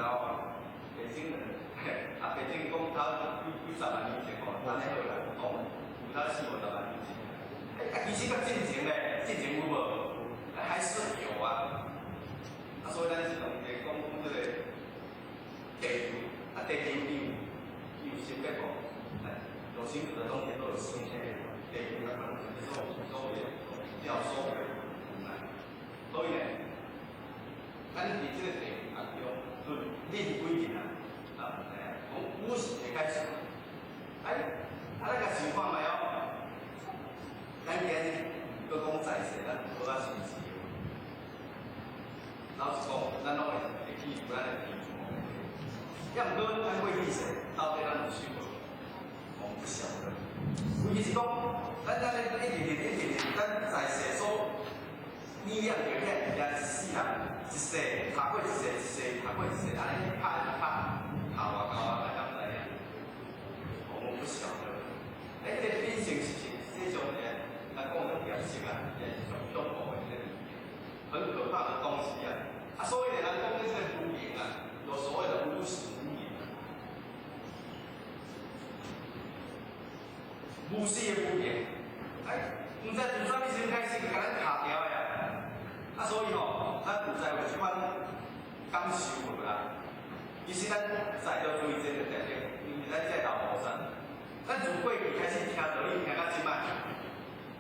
哦，北京人，啊，北京讲他有10万年前哦，咱迄个来讲，有他4、50万年前。其实甲进前咧，进前有无？还是有啊。啊，所以咱是同齐讲这个地球，啊，地球有性格无？有性格的东西都有性格，地球它可能是所要收的，所以呢，咱伫这个地球当中，论恁几年啊？从50岁开始，咱甲想看卖哦，咱今日搁讲在世，咱无啊是毋是？老实讲，咱拢会记住咱的地方。要毋过咱过去世，到底咱有想无？我们不晓得。尤其是讲，咱一直，咱在世所力量有限，也是死人，一世爬过一世，一世爬过一世，安尼爬外高啊，大家知影？我们不晓得。这个变性是种呢，咱讲的变性啊，也是一种动物的语言，很可怕的东西啊。啊，所以呢，咱讲这个无言啊，有所谓的无始无言啊，无始的无言，唔知从啥物时开始，甲咱卡掉的啊。啊，所以吼，咱有在有即款感受无啦。其实咱在座注意这个点点，因为咱这老菩萨，咱从过去开始听道理，听到即摆，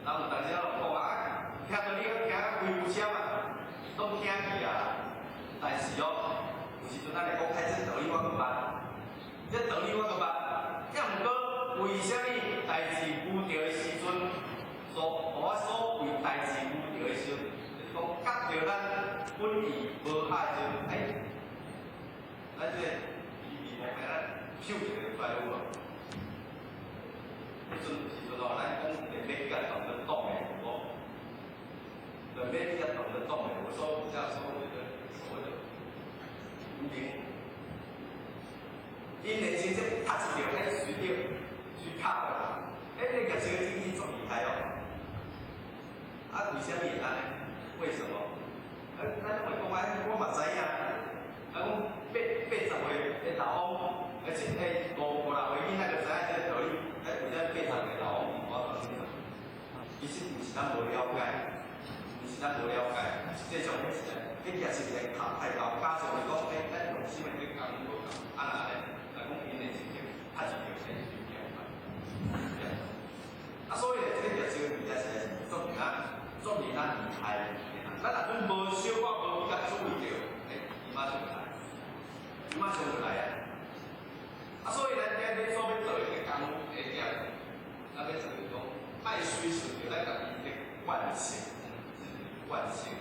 然后有当时啊讲啊，听道理听到规副车嘛，拢听去啊。但是哦，有时阵咱来讲，这道理我个捌，这道理我个捌，也毋过为虾米代志遇到的时阵，我所谓代志遇到的时阵，就是讲夹着咱本意无害的时阵，咱这个迷茫的咱嗅一个出来有无？迄阵时阵哦，咱讲人要甲懂得懂的有无？人要甲懂得懂的，我说比较所谓的无名，因年轻就读一条，还随着去读啦。你个这个经济足厉害哦。啊，为什么会安尼？为什么？咱会讲我嘛知影。啊，讲80岁的老翁，而且50、60岁囡仔就知影这个道理。为什么80岁的老翁我讲啥？其实毋是咱无了解，毋是咱无了解，这种是迄也是人读太高，加上是讲咱用什么去讲啊那咧，来讲因的事情，他是有先去了解。啊，所以咧，这个就这个物件实在是足令咱厉害的物件。咱若阵无小可无比较注意着，伊马上就来，伊马上就来啊！啊，所以咱今日所要做一个功夫的点，咱要做是讲，爱随顺着咱家己的惯性，惯性。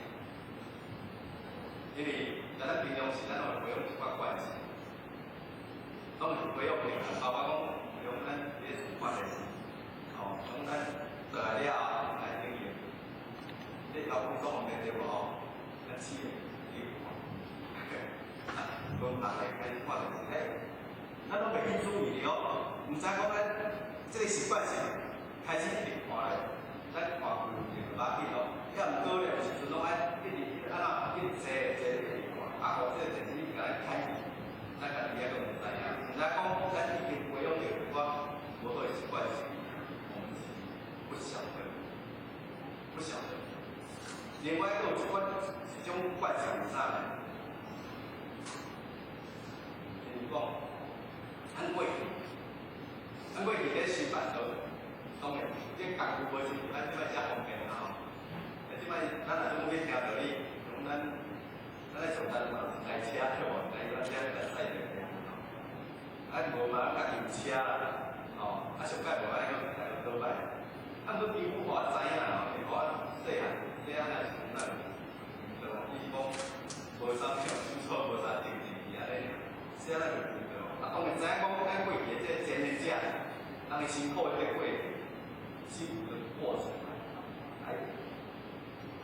因为咱平常时咱会培养一寡惯性，拢是培养的，包括讲培养咱这习惯的，哦，从咱倒来了来经营。这老公讲的对无吼？咱试下去看，从大来开始看就是咱拢袂去注意哦，毋知讲咱这个习惯性开始一直看咧，咱看规就拉紧咯，也毋过咧，有时阵拢爱一直安怎一直坐看，啊，或者电视甲咱开去，咱家己也都毋知影，毋知讲咱已经培养着一寡无好的习惯性，我们自己不晓得，不晓得。另外还有一种惯性是啥呢？就是讲，咱过去咧修办道，当然这功夫无是咱即摆遮方便啦吼。即摆咱若讲要听道理，讲咱咧上山嘛是开车对无？咱遮来驶着听吼。啊无嘛，甲油车啦，吼，啊上摆无爱用台倒摆。啊，不几乎我知影啦，因为我细汉也是讲咱，对吧？伊是讲无啥票，错无啥定定安尼，细汉就知道。啊，当然知影讲咱过去的这前人者，人的辛苦的这过辛苦的过程，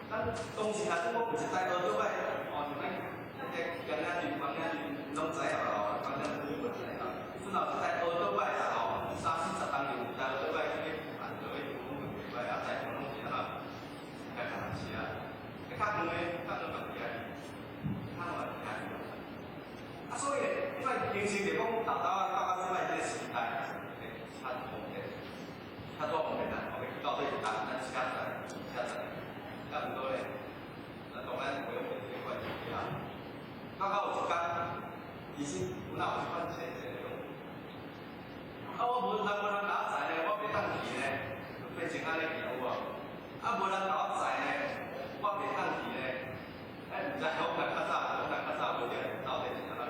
咱当时若我不是在学倒摆，哦，像咱这今仔日、放仔日拢知影咯，放仔日不知啦。阵若是在学倒摆啦，吼，30、40当年在学倒摆去办倒去。啊，在广东是啊，在马来西亚，较远的，较远别个，较远别个。啊，所以平时就讲豆豆啊，到即摆即个时代，较方便，较多方便啦，后面到底咱下载，甲毋过咧，当然袂用电视管机啦。到有一天，其实有哪有一款车车用？我无人甲我载呢，我袂当去呢，就变成安尼行有无？无人甲我载呢，我袂当去呢，毋知讲较早，无着到底是安怎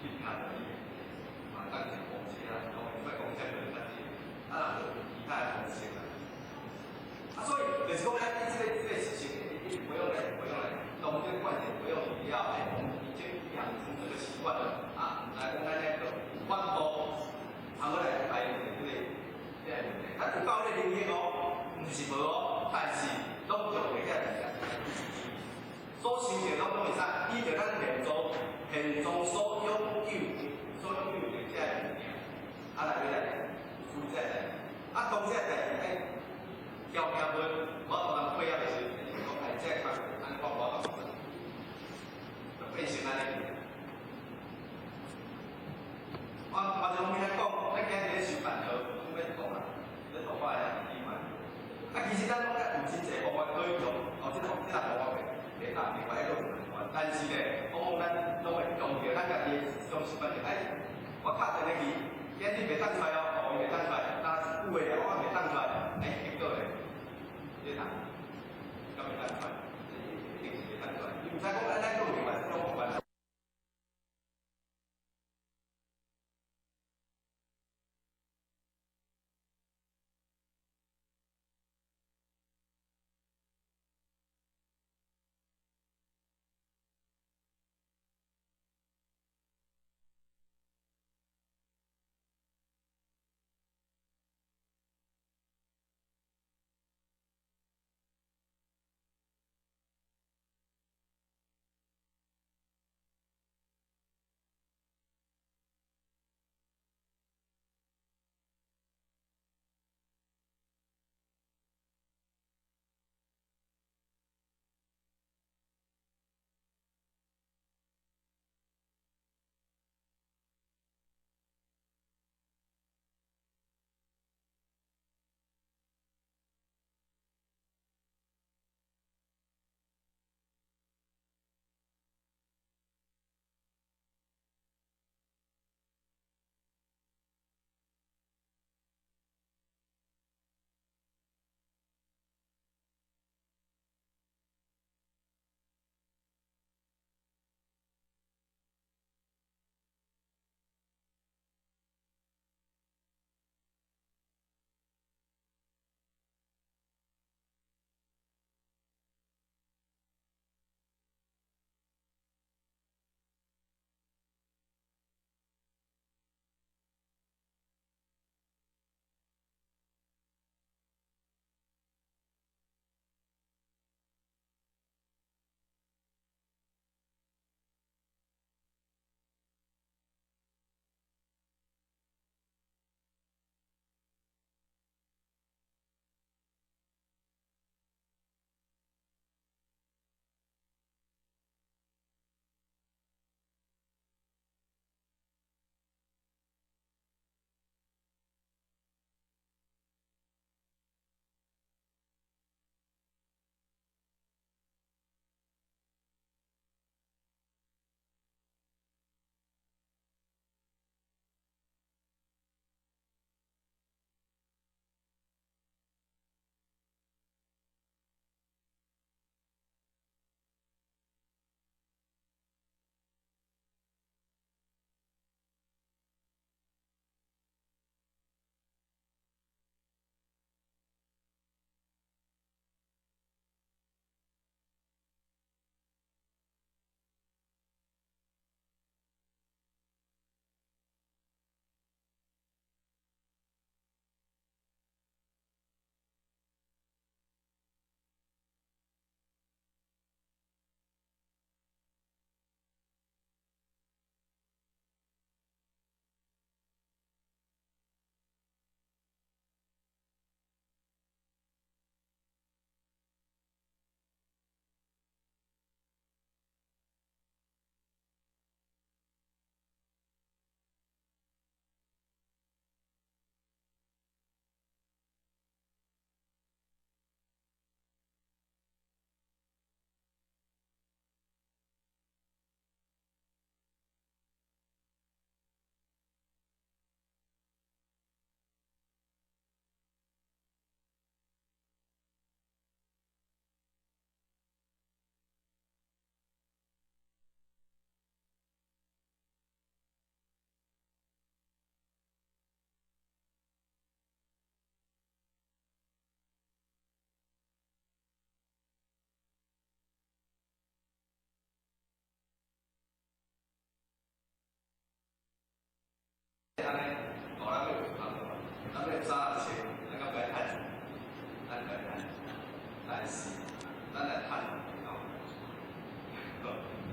去看的？当时公车啊，讲因为公车可能较济，若无其他的方式啦。所以就是讲，这个事情，你不用来，弄这个观点，不用以后，我们已经养成这个习惯了啊。来讲，咱那个反多，通过来排这个问题。咱有够咧能力哦，毋是无哦，但是拢用袂遐尔。所想着拢会使依着咱现状所拥有的这个物件，来负责的。当这代志条文，我当然配合的是，讲这个安讲我就变成安尼。我就讲讲，咱今日咧收办号，我要讲啦，咧头发咧理嘛。其实咱讲咧有真济方法可以用，这方法袂答另外一个问题，但是咧，往往咱拢会用着咱家己的种习惯，我敲电话去，今日袂当出来哦，伊袂当出来，但是有诶了，我袂当出来，结果咧，你看，咁袂当出来，一定是袂当出来，你毋知讲咱讲另外一种方法。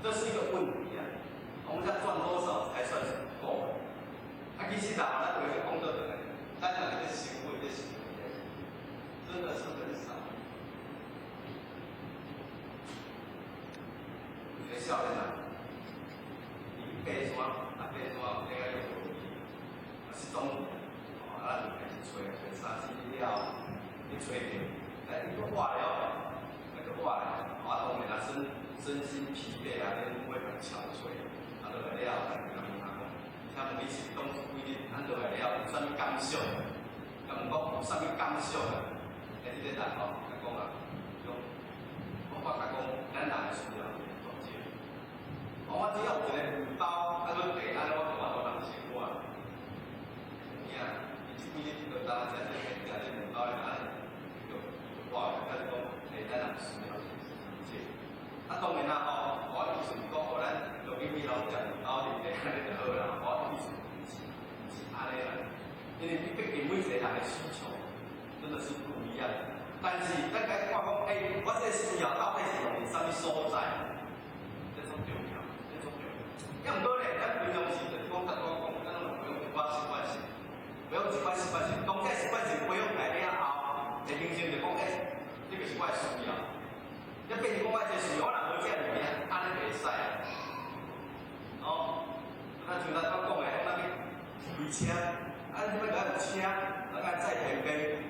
这是一个问题啊。我们要赚多少才算是够？啊，其实啦，咱有一个工作的人，咱两个行为的行为，真的是很少。学校的人，你爬山，爬山应该有问题，是中午，咱就开始吹三四了，你吹着，你都化了，那个化了，当然啊身心疲惫啊，你会很憔悴，就来了，咱就甲问他讲，请问你是当初几日，咱就来了有啥物感想？甲问讲有啥物感想啊？你个人讲啊，我甲讲，咱人需要做少。我只要有一个背包，啊，佮地安尼，我都人生活。你啊，你即几日就当食背包的安尼，就话就讲，咱人需要少。啊，当然啦我意思是讲，咱就比老食背包里底安尼就好啦。我意思不是安尼啦，因为毕竟每一个人的需求真的是不一样。但是咱该看讲，我这需要到底是用啥物所在？这种重要，这种重要。要唔过咧，咱平常时就是讲，咱不用习惯性，不用习惯性。当这习惯性培养来了后，会形成就讲，这个是我的需要。要变成讲我这需要，我若无这物件，安尼袂使。哦，咱像咱讲的，那个开车，你要甲有车，咱甲载平平。